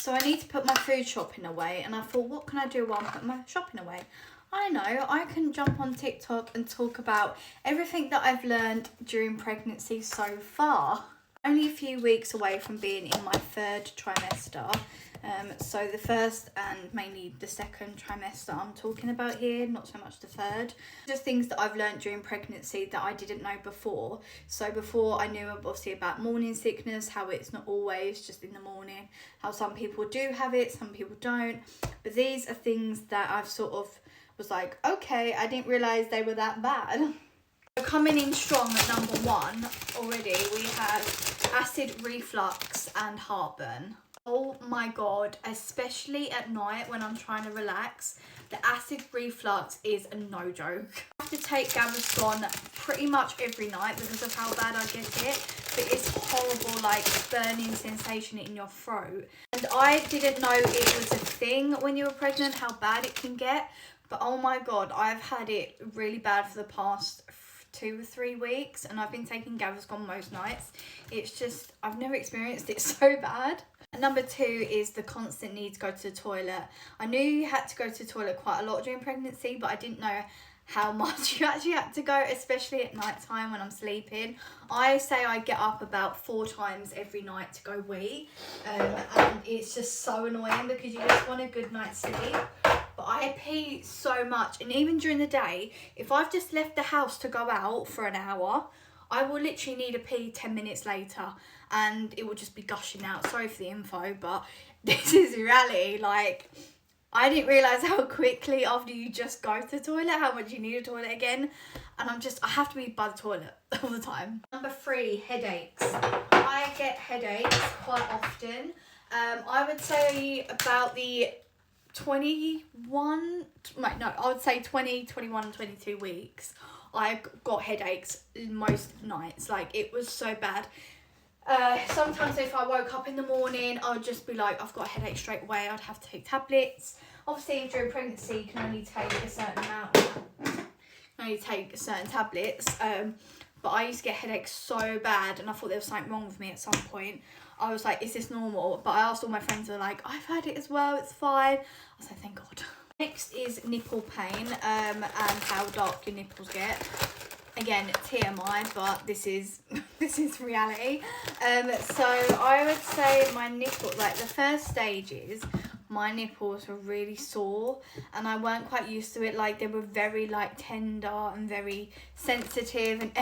So I need to put my food shopping away, and I thought, what can I do while I'm putting my shopping away? I know, I can jump on TikTok and talk about everything that I've learned during pregnancy so far. Only a few weeks away from being in my 3rd trimester. So the 1st and mainly the 2nd trimester I'm talking about here, not so much the 3rd. Just things that I've learned during pregnancy that I didn't know before. So before I knew obviously about morning sickness, how it's not always just in the morning, how some people do have it, some people don't. But these are things that I've sort of was like, okay, I didn't realise they were that bad. So coming in strong at number 1 already, we have acid reflux and heartburn. Oh my god, especially at night when I'm trying to relax, the acid reflux is a no joke. I have to take Gaviscon pretty much every night because of how bad I get it, but it's horrible, like burning sensation in your throat. And I didn't know it was a thing when you were pregnant, how bad it can get, but oh my god, I've had it really bad for the past 2 or 3 weeks, and I've been taking Gaviscon most nights. It's just, I've never experienced it so bad. Number 2 is the constant need to go to the toilet. I knew you had to go to the toilet quite a lot during pregnancy, but I didn't know how much you actually had to go, especially at night time when I'm sleeping. I say I get up about 4 times every night to go wee, and it's just so annoying because you just want a good night's sleep. But I pee so much, and even during the day, if I've just left the house to go out for an hour, I will literally need a pee 10 minutes later, and it will just be gushing out. Sorry for the info, but this is reality. Like, I didn't realise how quickly after you just go to the toilet, how much you need a toilet again. And I have to be by the toilet all the time. Number 3, headaches. I get headaches quite often. I would say about the 20, 21 and 22 weeks, I got headaches most nights. Like, it was so bad. Sometimes if I woke up in the morning, I would just be like, I've got a headache straight away. I'd have to take tablets. Obviously, during pregnancy, you can only take a certain tablets. But I used to get headaches so bad, and I thought there was something wrong with me at some point. I was like, is this normal? But I asked all my friends, who were like, I've had it as well, it's fine. I was like, thank God. Next is nipple pain, and how dark your nipples get. Again, TMI, but this is reality. So I would say my nipple, like the first stages, my nipples were really sore, and I weren't quite used to it. Like, they were very like tender and very sensitive, and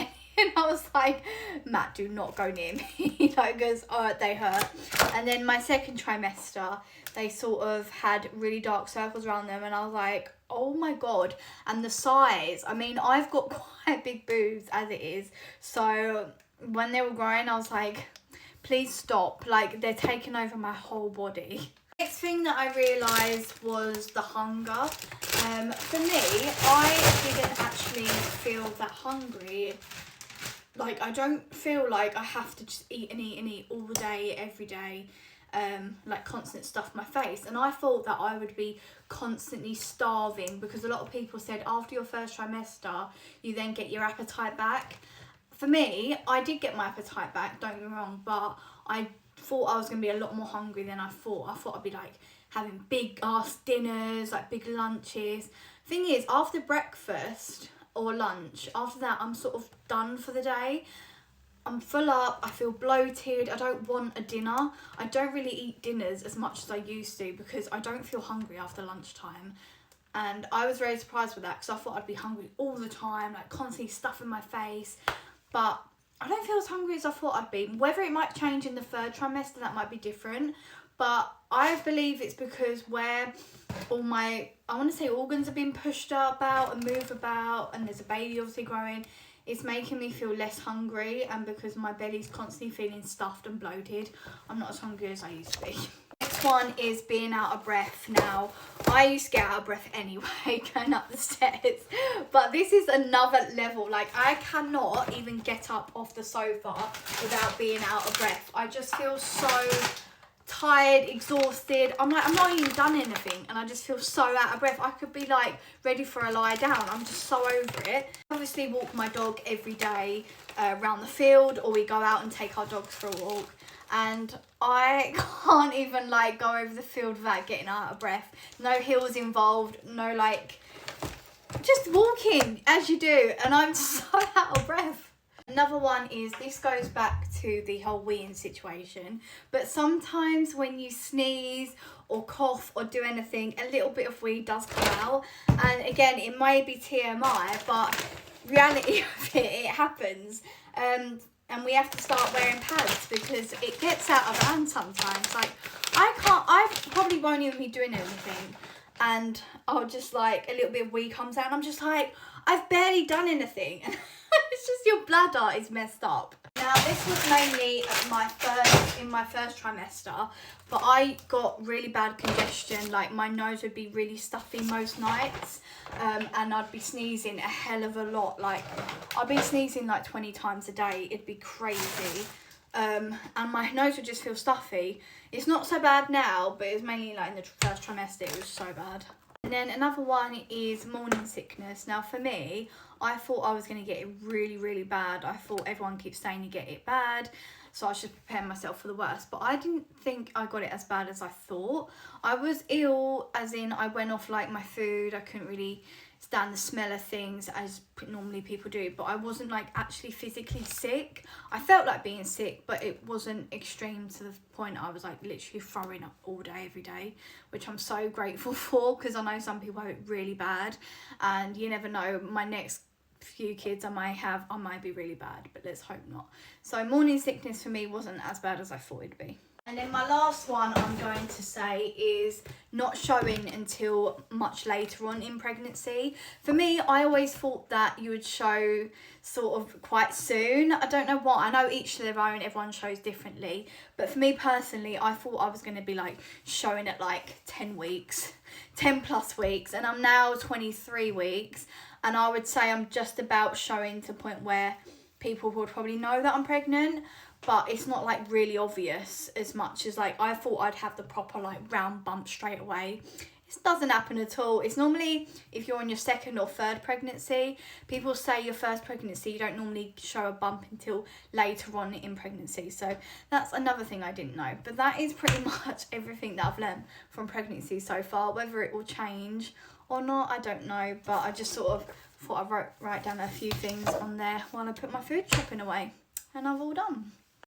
I was like, Matt, do not go near me, like, because they hurt. And then my 2nd trimester, they sort of had really dark circles around them, and I was like, oh my god. And the size, I mean, I've got quite big boobs as it is, so when they were growing, I was like, please stop, like, they're taking over my whole body. Next thing that I realised was the hunger. For me, I didn't actually feel that hungry. Like, I don't feel like I have to just eat and eat and eat all day, every day, like constant stuff in my face. And I thought that I would be constantly starving, because a lot of people said after your 1st trimester, you then get your appetite back. For me, I did get my appetite back, don't get me wrong, but I thought I was going to be a lot more hungry than I thought. I thought I'd be like having big ass dinners, like big lunches. Thing is, after breakfast or lunch, after that I'm sort of done for the day. I'm full up, I feel bloated, I don't want a dinner. I don't really eat dinners as much as I used to because I don't feel hungry after lunchtime. And I was very surprised with that because I thought I'd be hungry all the time, like constantly stuffing my face. But I don't feel as hungry as I thought I'd be. Whether it might change in the 3rd trimester, that might be different. But I believe it's because where all my, I want to say, organs are being pushed about and move about, and there's a baby obviously growing, it's making me feel less hungry, and because my belly's constantly feeling stuffed and bloated, I'm not as hungry as I used to be. Next one is being out of breath. Now, I used to get out of breath anyway going up the stairs, but this is another level. Like, I cannot even get up off the sofa without being out of breath. I just feel so tired, exhausted. I'm like, I'm not even done anything, and I just feel so out of breath. I could be like ready for a lie down. I'm just so over it. I obviously walk my dog every day around the field, or we go out and take our dogs for a walk. and I can't even like go over the field without getting out of breath. No hills involved, no like, just walking as you do, and I'm so out of breath. Another one is, this goes back to the whole weeing situation, but sometimes when you sneeze or cough or do anything, a little bit of wee does come out. And again, it may be TMI, but reality of it happens. And we have to start wearing pads because it gets out of hand sometimes. Like, I probably won't even be doing anything, and I'll just like, a little bit of wee comes out, and I'm just like, I've barely done anything. It's just your bladder is messed up. Now, this was mainly in my first trimester, but I got really bad congestion. Like, my nose would be really stuffy most nights, and I'd be sneezing a hell of a lot. Like, I'd be sneezing like 20 times a day. It'd be crazy. And my nose would just feel stuffy. It's not so bad now, but it was mainly like in the first trimester, it was so bad. And then another one is morning sickness. Now, for me, I thought I was going to get it really, really bad. I thought everyone keeps saying you get it bad, so I should prepare myself for the worst. But I didn't think I got it as bad as I thought. I was ill, as in I went off like my food. I couldn't really stand the smell of things as normally people do, but I wasn't like actually physically sick. I felt like being sick, but it wasn't extreme to the point I was like literally throwing up all day every day, which I'm so grateful for, because I know some people have it really bad, and you never know, my next few kids I might be really bad, but let's hope not. So morning sickness for me wasn't as bad as I thought it'd be. And then my last one I'm going to say is not showing until much later on in pregnancy. For me, I always thought that you would show sort of quite soon. I don't know why. I know each to their own, everyone shows differently. But for me personally, I thought I was going to be like showing at like 10 weeks, 10 plus weeks. And I'm now 23 weeks. And I would say I'm just about showing to the point where people would probably know that I'm pregnant, but it's not like really obvious as much as like I thought I'd have the proper like round bump straight away. This doesn't happen at all. It's normally if you're on your second or third pregnancy. People say your first pregnancy, you don't normally show a bump until later on in pregnancy. So that's another thing I didn't know. But that is pretty much everything that I've learned from pregnancy so far. Whether it will change or not, I don't know. But I just sort of thought I'd write down a few things on there while I put my food shopping away. And I've all done.